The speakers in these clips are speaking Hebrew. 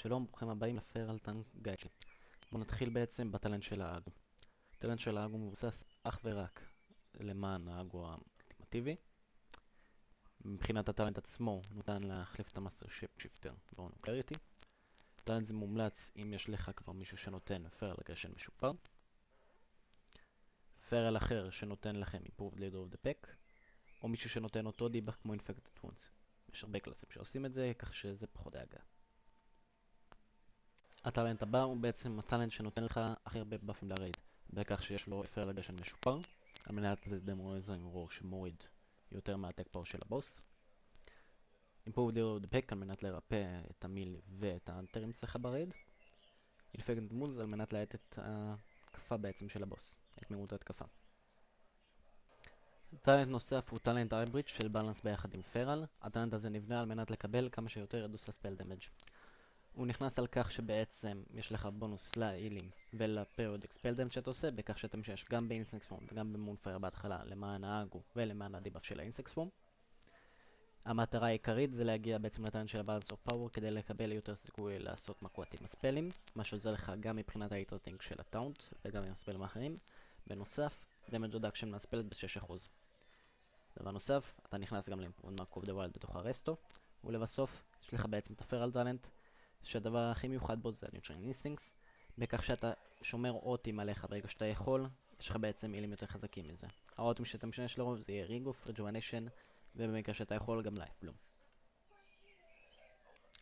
שלום, ברוכים הבאים לפרל טנק גייד שלי. בואו נתחיל בעצם בטלנט של האגו. הטלנט של האגו מבוסס אך ורק למען האגו האולטימטיבי. מבחינת הטלנט עצמו ניתן להחליף את המאסטר שיפטר באונו קלריטי. טלנט זה מומלץ אם יש לך כבר מישהו שנותן פרל אגרשן משופר, פרל אחר שנותן לכם Improved Leader of the Pack, או מישהו שנותן אותו דיבאק כמו Infected Wounds. יש הרבה קלאסים שעושים את זה, כך שזה פחות דאגה. הטלנט הבא הוא בעצם הטלנט שנותן לך הכי הרבה באפים לרייד, בכך שיש לו פרל אגרשן משופר, על מנת לתת דמוניזר עם רור שמוריד יותר מהטק פאור של הבוס. Improved Leader of the Pack על מנת לרפא את המילי ואת האנטרים שלך ברייד. Infected Wounds על מנת להאט את ההתקפה בעצם של הבוס, את מהירות ההתקפה. טלנט נוסף הוא טלנט הייבריד של בלנס ביחד עם פרל. הטלנט הזה נבנה על מנת לקבל כמה שיותר רדוס לספל דמג'. הוא נכנס על כך שבעצם יש לך בונוס להילים ולפריודיק ספל דמג' שאתה עושה, בכך שאתה משתמש גם באינסקס פורם וגם במונפייר בהתחלה למען האגו ולמען הדיבאף של האינסקס פורם. המטרה העיקרית זה להגיע בעצם לטלנט של הבאלנס אוף פאוור כדי לקבל יותר סיכוי לעשות מכות עם הספלים, מה שעוזר לך גם מבחינת ההיטרטינג של הטאונט וגם עם הספלים האחרים. בנוסף, דמג' רדקשן מהספל ב-6%. דבר נוסף, אתה נכנס גם לאימפרונט מרק אוף דה ווילד בתוך הרסטו, ולבסוף יש לך בעצם את הפרל טלנט, שהדבר הכי מיוחד בו זה ה-Nurturing Instincts, בכך שאתה שומר אוטים עליך ברגע שאתה יכול, יש לך בעצם מילים יותר חזקים מזה. האוטים שאתה משתמש לרוב זה יהיה Ring of Rejuvenation, ובמקרה שאתה יכול גם Life Bloom.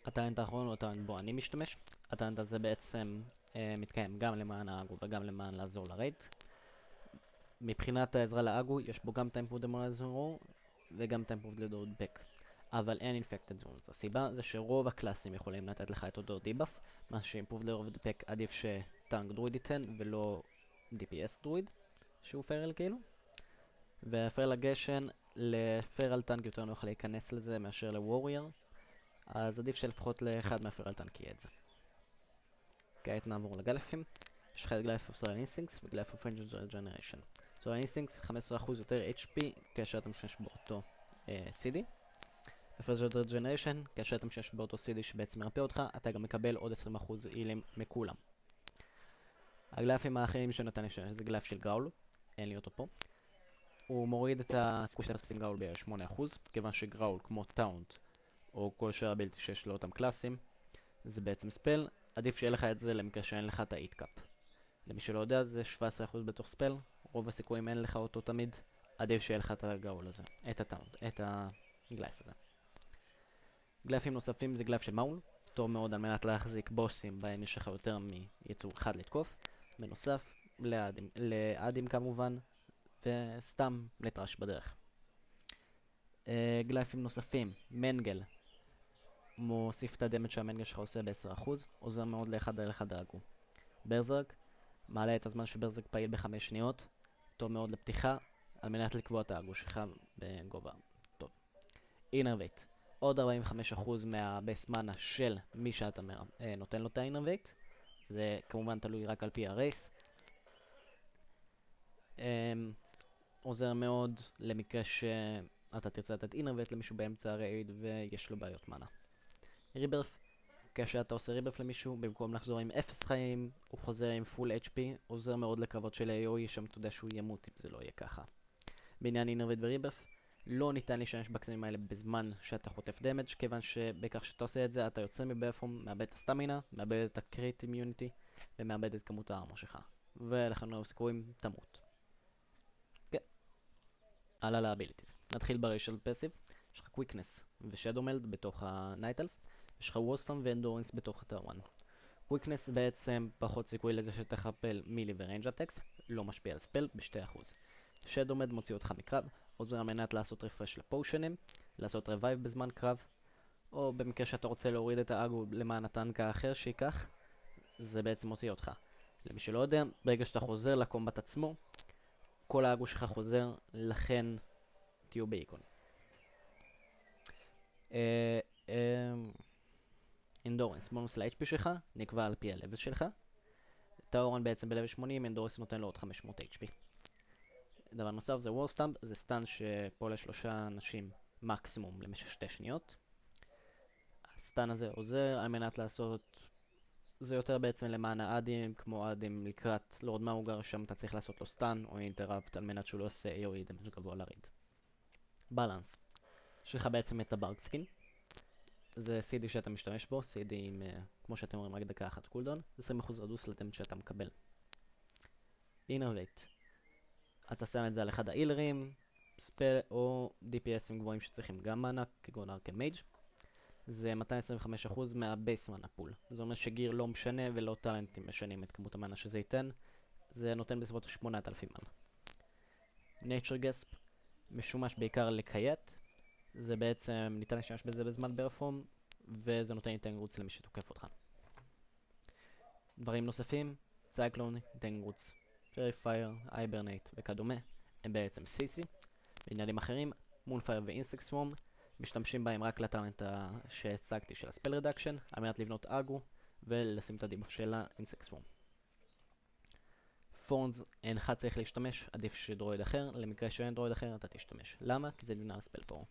הטלנט האחרון הוא הטלנט בו אני משתמש. הטלנט הזה בעצם מתקיים גם למען האגו וגם למען לעזור לרייד. מבחינת העזרה לאגו יש בו גם Tempo Demonizer וגם Tempo Leader of the Pack, אבל אין Infected Zones. הסיבה זה שרוב הקלאסים יכולים לתת לך את אותו דיבאף, מה ש-Improved Leader of the Pack עדיף שטנק דרויד ייתן ולא DPS דרויד שהוא פרל כאילו, ופרל אגרשן לפרל טנק יותר נוח להיכנס לזה מאשר לוורייר, אז עדיף שלפחות לאחד מהפרל טנק יהיה את זה. כעת נעבור לגלפים. יש לך את גלייף of Solar Instincts וגלייף of Fringe Regeneration. Solar Instincts 15% יותר HP כאשר אתה משתמש באותו CD. ו-Fringe Regeneration כאשר אתה משתמש באותו CD שבעצם מרפא אותך, אתה גם מקבל עוד 20% אילים מכולם. הגלייפים האחרים שנתן לשמש זה גלייף של גראול, אין לי אותו פה. הוא מוריד את הסיכוי של הספסים גראול ב-8%, כיוון שגראול כמו טאונט או כל שאר הבלתי שיש לאותם קלאסים זה בעצם ספל, עדיף שיהיה לך את זה למקרה שאין לך את ה-8 קאפ. למי שלא יודע זה 17% בתוך ספל, רוב הסיכויים אין לך אותו תמיד, עדיף שיהיה לך את הגראול הזה, את הטאונט, את הגלייף הזה. גלייפים נוספים זה גלייף של מאול, טוב מאוד על מנת להחזיק בוסים בהם יש לך יותר מיצור אחד לתקוף, בנוסף לאדים כמובן, וסתם לטרש בדרך. גלייפים נוספים, מנגל, מוסיף את הדמג' שהמנגל שלך עושה ב-10%, עוזר מאוד לאחד על אחד האגו. ברזרק, מעלה את הזמן שברזרק פעיל ב5 שניות, טוב מאוד לפתיחה, על מנת לקבוע את האגו שלך בגובה טוב. אינרווייט, עוד 45% מהבייס מנה של מי שאתה נותן לו את האינרווייט, זה כמובן תלוי רק על פי הרייס. עוזר מאוד למקרה שאתה תרצה לתת אינרווייט למישהו באמצע הרייד ויש לו בעיות מנה. ריברף, כשאתה עושה ריברף למישהו, במקום לחזור עם 0 חיים, הוא חוזר עם פול HP, עוזר מאוד לקרבות של AOE, שם אתה יודע שהוא ימות אם זה לא יהיה ככה. בעניין אינרווייט וריברף, לא ניתן להשתמש בקסמים האלה בזמן שאתה חוטף דמג', כיוון שבכך שאתה עושה את זה, אתה יוצא מבפום, מאבד את הסטמינה, מאבד את הקריט אימיוניטי, ומאבד את כמות הארמור שלך. ולכן לא סיכויים, תמות. כן. הלאה לאביליטיז. נתחיל בריישל פסיב. יש לך קוויקנס ושדומלד בתוך הנייט אלף. יש לך ווסטון ואנדורנס בתוך הטר 1. קוויקנס בעצם פחות סיכוי לזה שתכפל מילי וריינג' אטקס, לא משפיע על ספל ב2%. שדומד מוציא אותך מקרב, עוזר על מנת לעשות רפרש לפושנים, לעשות רווייב בזמן קרב, או במקרה שאתה רוצה להוריד את האגו למען הטנק האחר שיקח, זה בעצם מוציא אותך. למי שלא יודע, ברגע שאתה חוזר לקומבט עצמו, כל האגו שלך חוזר, לכן תהיו באיקון. אנדורנס, בונוס ל-HP שלך, נקבע על פי הלבל שלך. טאורן בעצם בלבל 80, אנדורנס נותן לו עוד 500 HP. דבר נוסף זה וורסטאמפ, זה סטן שפועל ל3 אנשים מקסימום למשך 2 שניות. הסטן הזה עוזר על מנת לעשות, זה יותר בעצם למען האדים, כמו אדים לקראת לורד מאוגר, שם אתה צריך לעשות לו סטן או אינטראפט על מנת שהוא לא עושה AOE דמג' גבוה לריד. בלנס, יש לך בעצם את הברק סקין, זה CD שאתה משתמש בו, CD עם, כמו שאתם רואים, רק דקה אחת קולדון, 20% רדוס לדמג' שאתה מקבל. אינרווייט, אתה שם את זה על אחד האילרים, ספל או DPSים גבוהים שצריכים גם מנה, כגון ארקן מייג'. זה 225% מהבייס מנה פול. זה אומר שגיר לא משנה ולא טלנטים משנים את כמות המנה שזה ייתן. זה נותן בסביבות 8,000 מנה. Nature Gasp משומש בעיקר לקייט. זה בעצם ניתן להשתמש בזה בזמן ברפורם, וזה נותן אינטגרוץ למי שתוקף אותך. דברים נוספים, צייקלון, אינטגרוץ, פריפייר, הייברנייט וכדומה, הם בעצם CC. בעניינים אחרים, מונפייר ואינסקט סוורם, משתמשים בהם רק לטלנט שהשגתי של הספל רדקשן, על מנת לבנות אגרו ולשים את הדיבוף של האינסקט סוורם. פורנס אינך צריך להשתמש, עדיף שדרויד אחר, למקרה שאין דרויד אחר אתה תשתמש. למה? כי זה נבנה על ספל פאור.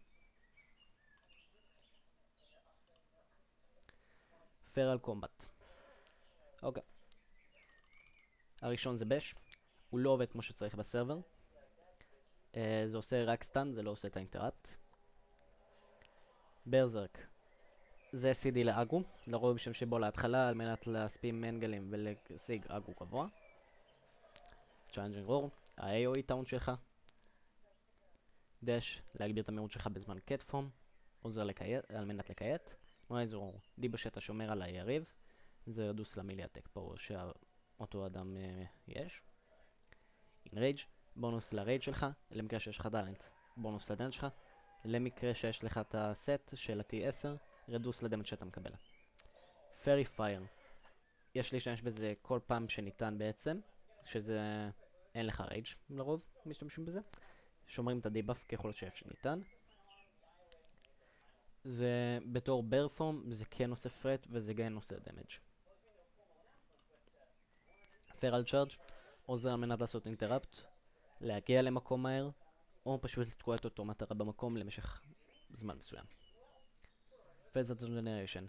פרל קומבט. אוקיי. הראשון זה בש, הוא לא עובד כמו שצריך בסרבר. זה עושה רק סטן, זה לא עושה את האינטראפט. ברזרק, זה CD לאגרו, לרוב משתמשים בו להתחלה על מנת להספים מנגלים ולהשיג אגרו גבוה. צ'אלנג'ינג רור, ה-AOE טאון שלך. דש, להגביר את המהירות שלך בזמן קטפורם, עוזר על מנת לקייט. נוייז רור, דיבה שאתה שומר על היריב, זה רדוס למיליאטק פאור שאותו אדם יש. אינרייג', בונוס לרייג' שלך, למקרה שיש לך טלנט, בונוס לדמג' שלך. למקרה שיש לך את הסט של ה-T10, רדוס לדמג' שאתה מקבל. פרי פייר, יש להשתמש בזה כל פעם שניתן בעצם, שזה אין לך רייג' לרוב משתמשים בזה. שומרים את הדיבאף ככל שניתן. זה בתור ברפורם, זה כן עושה פרט וזה כן עושה דמג'. פרל צ'ארג' עוזר על מנת לעשות אינטראפט, להגיע למקום מהר, או פשוט לתקוע את אותו מטרה במקום למשך זמן מסוים. פזת ג'נריישן,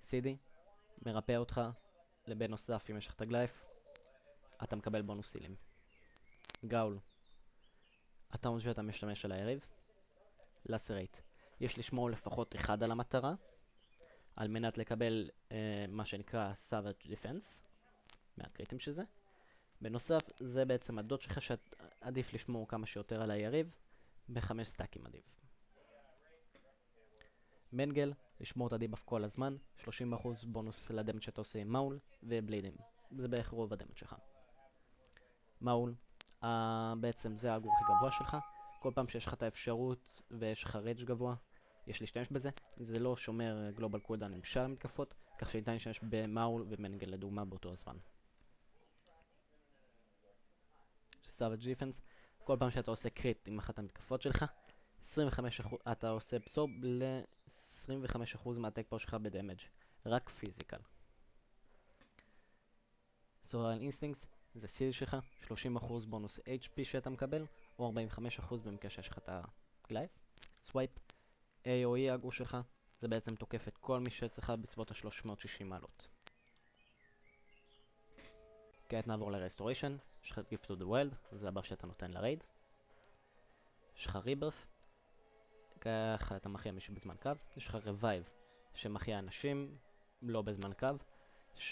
CD, מרפא אותך, לבנוסף אם יש לך תגלייף, אתה מקבל בונוס סילים. גאול, הטאון שאתה משתמש על היריב. לסרייט, יש לשמור לפחות אחד על המטרה, על מנת לקבל מה שנקרא Savage Defense, מהקריטים שזה. בנוסף, זה בעצם הדוד שלך שעדיף לשמור כמה שיותר על היריב, ב5 סטאקים עדיף. מנגל, לשמור את הדיבאף כל הזמן, 30% בונוס לדמג' שאתה עושה עם מאול ובלידים. זה בערך רוב הדמג' שלך. מאול, בעצם זה האגור הכי גבוה שלך. כל פעם שיש לך את האפשרות ויש לך רייג' גבוה, יש להשתמש בזה. זה לא שומר גלובל קולדאון עם שאר המתקפות, כך שניתן להשתמש במאול ומנגל לדוגמה באותו הזמן. Savage Defense, כל פעם שאתה עושה קריט עם אחת המתקפות שלך, 25% אתה עושה פסור ל-25% מהטק פאור שלך בדמג', רק פיזיקל. סורל אינסטינקס, זה סיל שלך, 30% בונוס HP שאתה מקבל, או 45% במקרה שיש לך את הגלייף. סווייפ, AOE הגור שלך, זה בעצם תוקף את כל מי שצריך בסביבות ה-360 מעלות. כעת נעבור ל-Restoration, יש לך Gift to the Wild, זה הבאף שאתה נותן לרייד. יש לך ריברף, ככה אתה מחיה מישהו בזמן קו. יש לך Revive, שמחיה אנשים לא בזמן קו.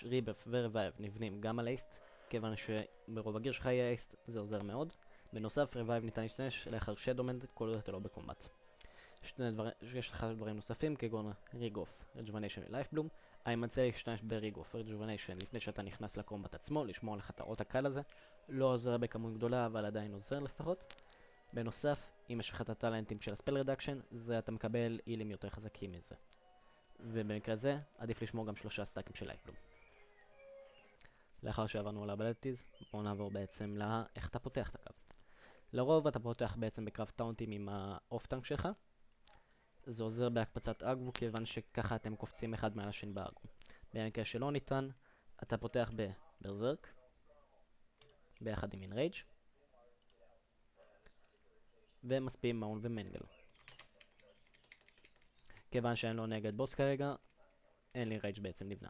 ריברף ו-Revive נבנים גם על אייסט, כיוון שברוב הגיר שלך יהיה אייסט, זה עוזר מאוד. בנוסף, Revive ניתן להשתמש לאחר Shadowmend, כל עוד אתה לא בקומבט. יש לך דברים נוספים, כגון Rig-Off, Rejuvenation ו-Life Bloom. אני מציע להשתמש ב-Rig-Off, Rejuvenation, לפני שאתה נכנס לקומבט עצמו, לשמור לך את האות הקל הזה. לא עוזר בכמות גדולה, אבל עדיין עוזר לפחות. בנוסף, אם יש לך את הטלנטים של הספל רדקשן, זה אתה מקבל אילים יותר חזקים מזה. ובמקרה זה, עדיף לשמור גם 3 סטאקים של Life Bloom. לאחר שעברנו על ה-Abilities, בואו נעבור בעצם לאיך אתה פותח את הקו. לרוב אתה פותח בעצם בקרב טאונטים עם האוף-טנק שלך. זה עוזר בהקפצת אגרו, כיוון שככה אתם קופצים אחד מעל השני באגרו. במקרה שלא ניתן, אתה פותח בברזרק, ביחד עם אינרייג', ומספיעים מאון ומנגל. כיוון שאין לו נגד בוס כרגע, אין לי רייג' בעצם נבנה.